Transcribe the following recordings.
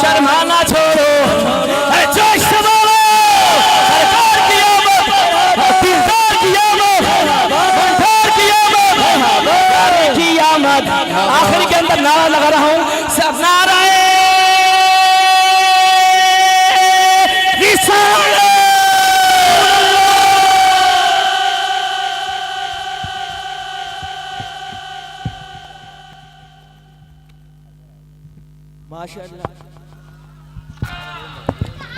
शर्माना छोड़ो, जोश से बोलो, सरकार की आमद, दिलदार की आमद, मंदार की आमद, की आमद। आखिर के अंदर नारा लगा रहा हूँ, सब नाराए रिसालत।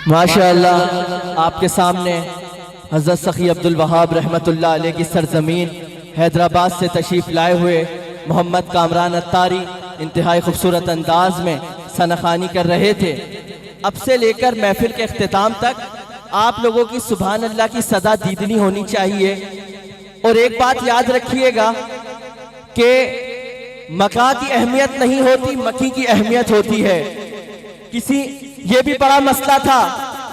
माशाअल्लाह आपके सामने हज़रत सखी अब्दुल वहाब रहमतुल्लाह अलैह की सरजमीन हैदराबाद से तशरीफ़ लाए हुए मोहम्मद कामरान अत्तारी इंतहाई खूबसूरत अंदाज में सनाखानी कर रहे थे। अब से लेकर महफिल के अख्तिताम तक आप लोगों की सुभान अल्लाह की सदा दीदनी होनी चाहिए। और एक बात याद रखिएगा कि मका की अहमियत नहीं होती, मकी की अहमियत होती है। ये भी बड़ा मसला था,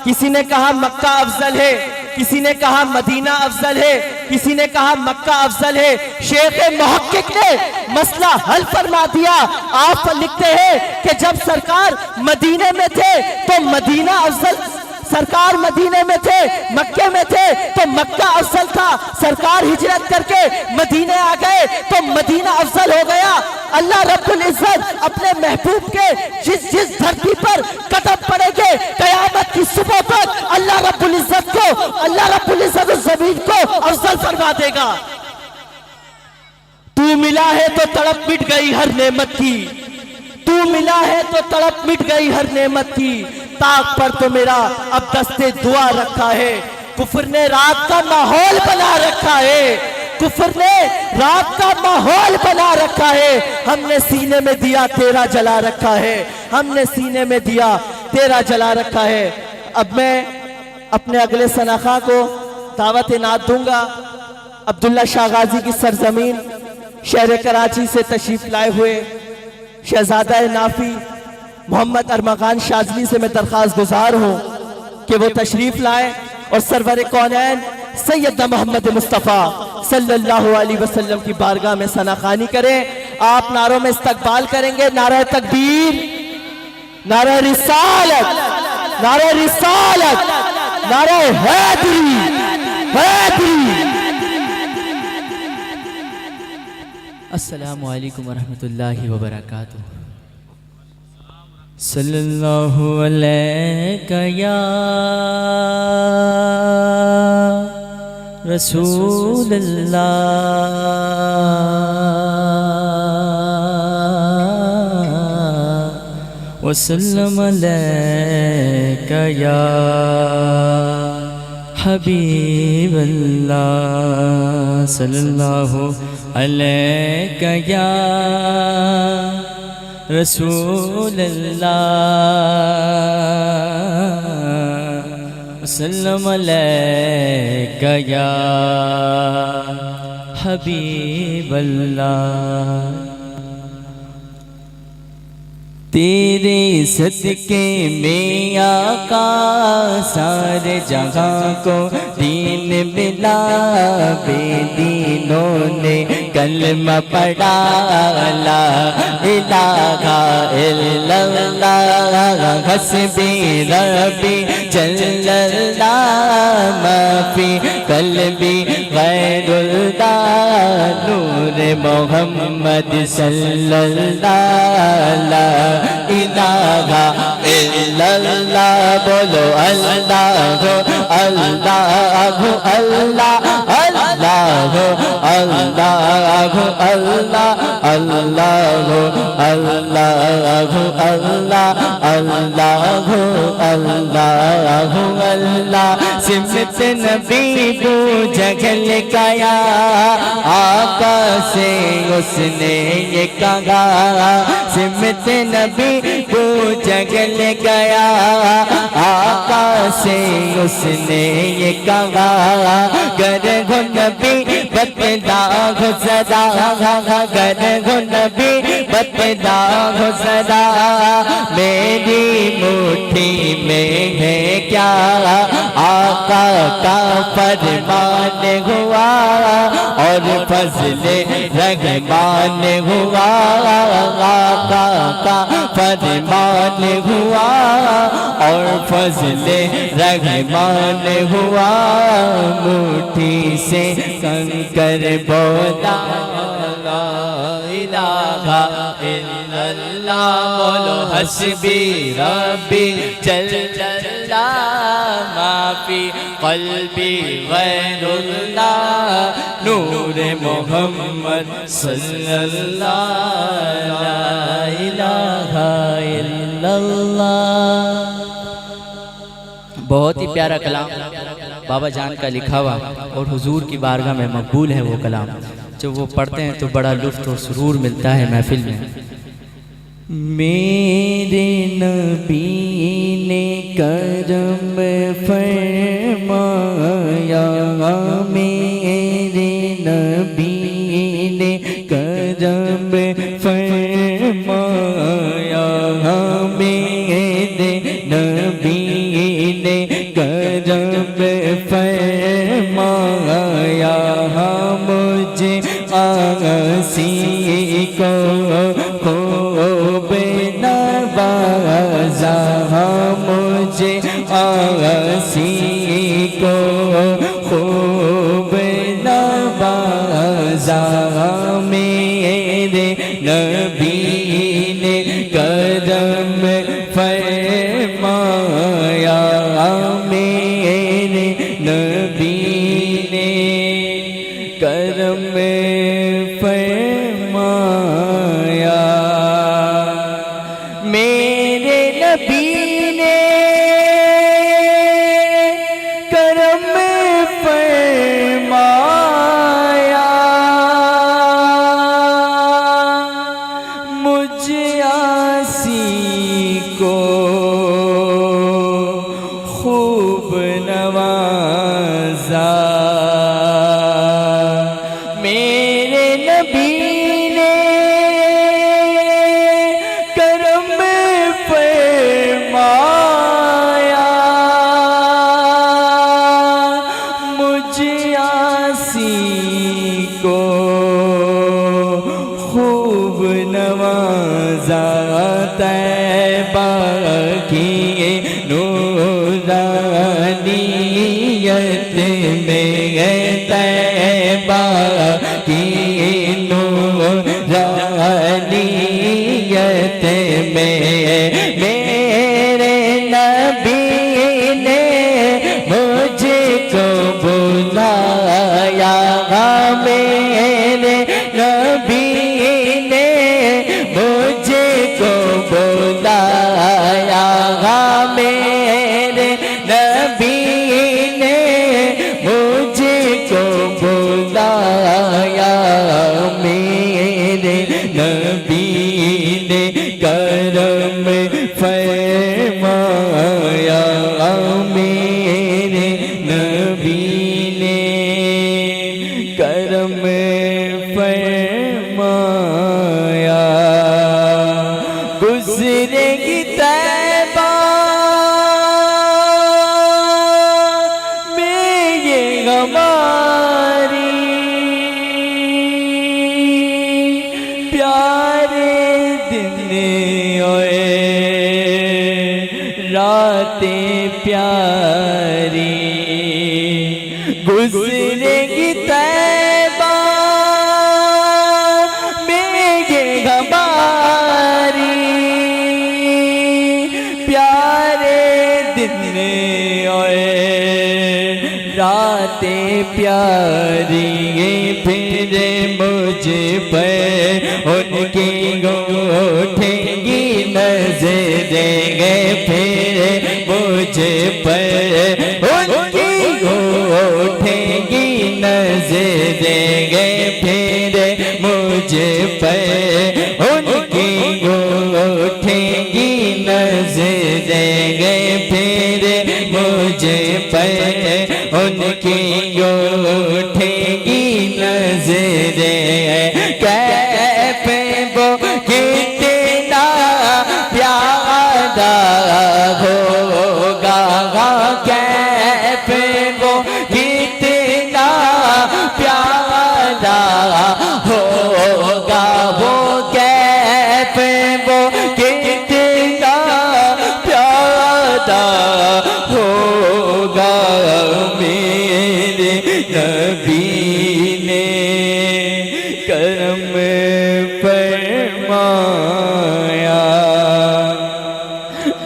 किसी ने कहा मक्का अफजल है, किसी ने कहा मदीना अफजल है, किसी ने कहा मक्का अफजल है। शेख मुहक्किक ने मसला हल फरमा दिया। आप लिखते हैं कि जब सरकार मदीने में थे तो मदीना अफजल, सरकार मदीने में थे, मक्के में थे तो मक्का अफजल था। सरकार हिजरत करके मदीने आ गए तो मदीना अफजल हो गया। अल्लाह रब्बुल इज्जत अपने महबूब के जिस जिस धरती पर कदम पड़ेंगे कयामत की सुबह तक अल्लाह रब्बुल इज्जत उस ज़मीन को अफजल फरमा देगा। तू मिला है तो तड़प मिट गई हर नेमत की, तू मिला है तो तड़प मिट गई हर नेमत की। ताक पर तो मेरा अब दस्ते दुआ रखा है, कुफर ने रात का माहौल बना रखा है, कुफर ने रात का माहौल बना रखा है। हमने सीने में दिया तेरा जला रखा है, हमने सीने में दिया तेरा जला रखा है। अब मैं अपने अगले सनाखा को दावत इनात दूंगा। अब्दुल्ला शाह गाजी की सरजमीन शहर कराची से तशरीफ लाए हुए शहजादा नाफी मोहम्मद अरमगान शाजली से मैं दरख्वास्त गुजार हूँ कि वो तशरीफ लाए और सरवर कौनैन सैयदना मोहम्मद मुस्तफ़ा सल्लल्लाहु अलैहि वसल्लम की बारगाह में सनाखानी करें। आप नारों में इस्तकबाल करेंगे, नारा तकबीर, नारा रिसालत, नारा रिसालत, नारा हैदरी, हैदरी। अस्सलामु अलैकुम वरहमतुल्लाहि वबरकातुहू। सल्लल्लाहु अलैका या रसूल अल्लाह, वसल्लम अलैका या हबीब अल्लाह, सल्लल्लाहु अलैका या रसूल अल्लाह, वसल्लम अलैका या हबीब अल्लाह। तेरे सदके में आका सारे जहां को दीन मिला, बेदीनों ने कलमा पढ़ा, ला इलाहा इल्लल्लाह हस्बी रब्बी जल्लल्लाह, माफी कल्बी गैरुल्लाह, नूर मोहम्मद सल्लल्लाह इलाहा इल्लल्लाह। बोलो अल्लाह अल्लाह अल्लाह अल्लाह अल्लाह अल्लाह अल्लाह अल्लाह अल्लाह अल्लाह अल्लाह अल्लाह। सिमत नबी बू जगल गया, आका से उसने ये कहा, सिमत नबी बू जगल गया, आका से उसने ये कहा, गर हो नबी बतला हो सदा, गर हो नबी बतला हो सदा, मेरी मुट्ठी में है क्या, आका का फरमान हुआ और फजले रहमान हुआ, आका का फरमान हुआ اور فضل رحمان ہوا مٹھی سے کنکر بولا لا الہ الا اللہ بولو حسبی ربی جل جلالہ ما فی قلبی غیر اللہ نور محمد صلی اللہ لا الہ الا اللہ۔ بہت ہی پیارا کلام بابا جان کا لکھا ہوا اور حضور کی بارگاہ میں مقبول ہے وہ کلام، جب وہ پڑھتے ہیں تو بڑا لطف اور سرور ملتا ہے محفل میں۔ میرے نبی نے کرم فرمایا، میرے نبی نے کرم فرمایا، میرے نبی نے کرم فرمایا، مجھے آسی کو خوب نوازا، مجھے آسی کو خوب نوازا، میرے نبی نے کرم فرمایا، میرے نبی نے کرم فرمایا، میرے نبی نے کرم فرمایا، مجھ آسی کو خوب نوازا، میرے نبی نے کرم فرمایا، مجھ آسی کو خوب نوازا، طیبہ کی نورانیت میں، طیبہ کی نورانیت میں میرے نبی نے مجھ کو بلایا، میرے نبی نے مجھ کو بلایا، میرے نبی نے مجھ کو بلایا، میرے نبی نے کرم فرمایا، میرے نبی نے کرم فرمایا، گزرے گی طیبہ میں یہ ہماری پیارے دن اور راتیں پیاری، گزرے گی طیبہ میں یہ ہماری پیارے دن اور راتیں پیاری، پھر مجھ پر ان کی اٹھیں گی نظریں گے، پھر مجھ پر ان کی اٹھیں گی نظریں گے، پھر مجھ پر ان کی اٹھیں گی نظریں گے، پھر مجھ پر ان کی اٹھیں گی نظریں، کیف وہ کتنا پیارا ہوگا، کیف وہ کتنا پیارا ہوگا، وہ کیف وہ کتنا پیارا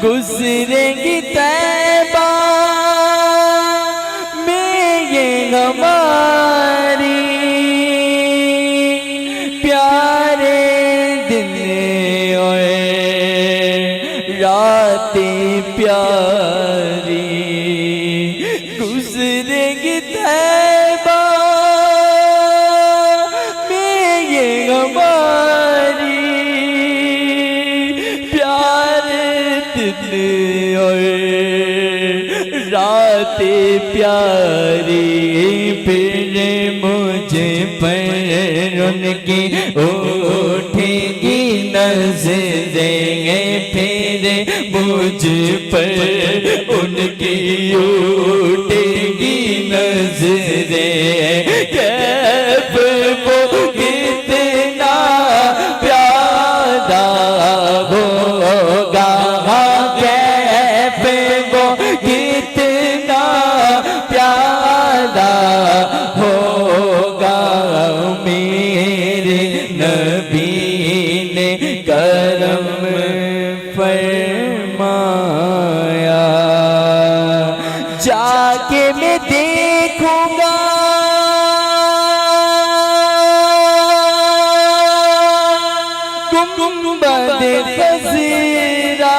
گزرے گی طیبہ میں یہ ہماری پیارے دن اور راتیں پیاری گزرے گی طیبہ میں یہ ہماری پیارے دن اور راتیں پیاری پھر مجھے پر ان کی اٹھے گی نظریں پھر مجھ پر ان کی اٹھے گی نظریں کیف وہ کتنا پیارا ہوگا کیف وہ کتنا پیارا ہوگا میرے نبی نے کرم فرمایا جا کے میں دیکھوں گا گنبد خضرا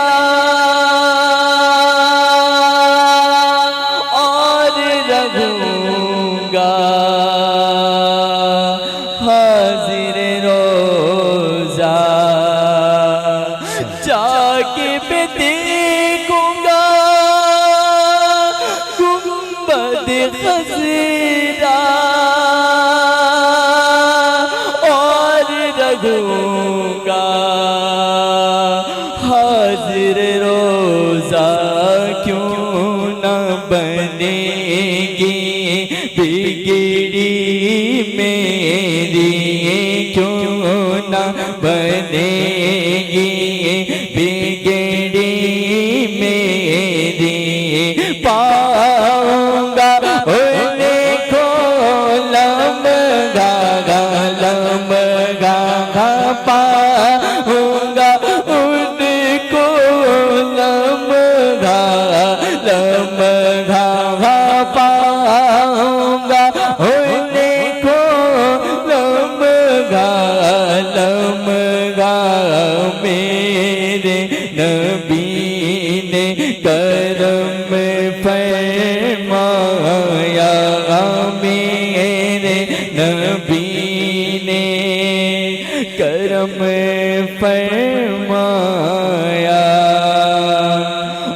اور رہوں گا حاضر روزہ جا کے میں دیکھوں گا گنبد خضرا اور رہوں گا حاضر روزہ کیوں نہ بنے گی بگڑی میری کیوں نہ بنے گی بگڑی میری پاؤں گا انہیں کو لمگا پاؤں گا ان کو لمگا پاؤں گا انہیں کو لمگا میرے نبی نے کرم فرمایا میرے نبی نے کرم فرمایا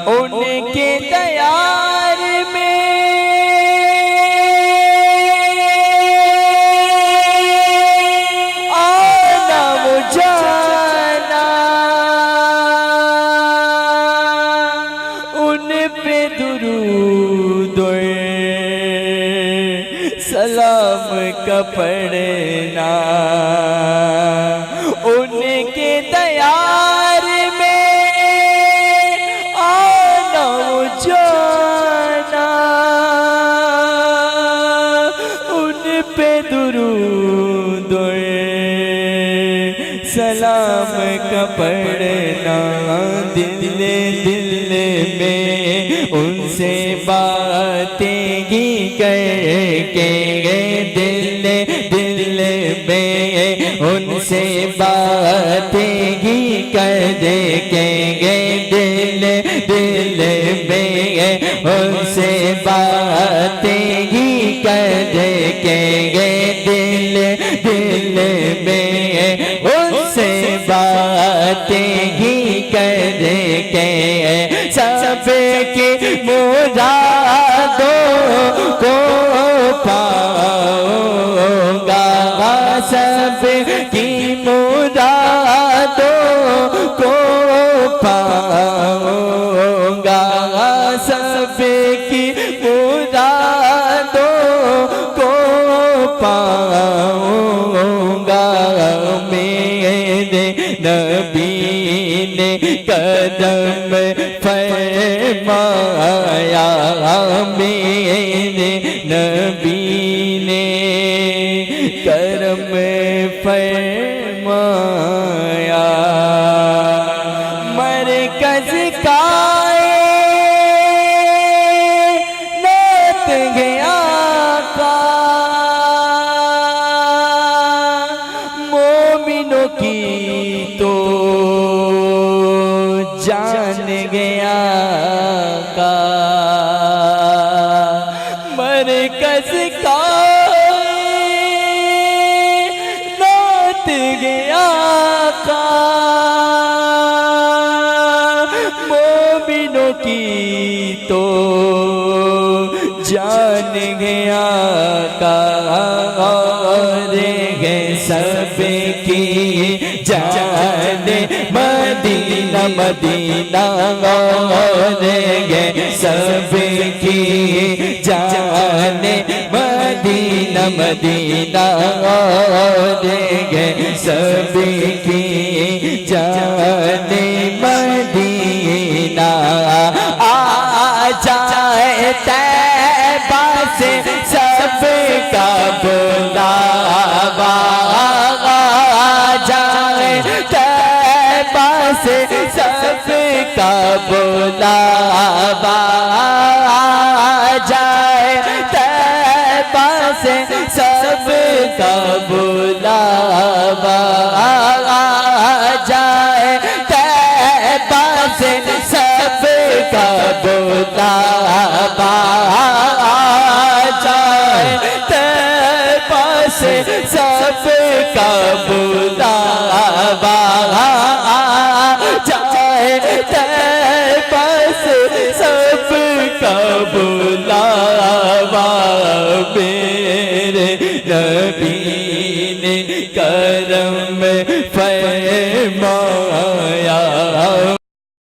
ان کے دیار میں آنا و جانا ان پہ درود سلام کا پڑھنا ان کے دیار میں آنا و جانا ان پہ درود سلام کا پڑھنا دل میں ان سے باتیں ہی کر کے دل میں ان سے باتیں ہی کر کے دل میں ان سے باتیں ہی کر کے دل میں ان سے باتیں ہی کر کے سب کی مرادوں کو پاؤں گا سب کی مرادوں کو پاؤں گا سب کی مرادوں کو پاؤں گا میرے نبی نے قدم فرمایا میرے نبی نے کرم فرمایا مرکز کائنات گیا کا مومنوں کی تو جان گیا کا مرکز کائنات گیا کا مومنوں کی تو جان گیا کا سب کی جان مدینہ مدینہ گے سب کی جان مدینہ مدینہ گے سب کی جان مدینہ آ جائے طیبہ سے سب کا بلاوا سے سب کا بلاوا جائے طیبہ سے سب کا بلاوا جائے طیبہ سے سب کا بلاوا جائے طیبہ سے سب کا بلاوا سب کا بلاوا میرے نبی نے کرم فرمایا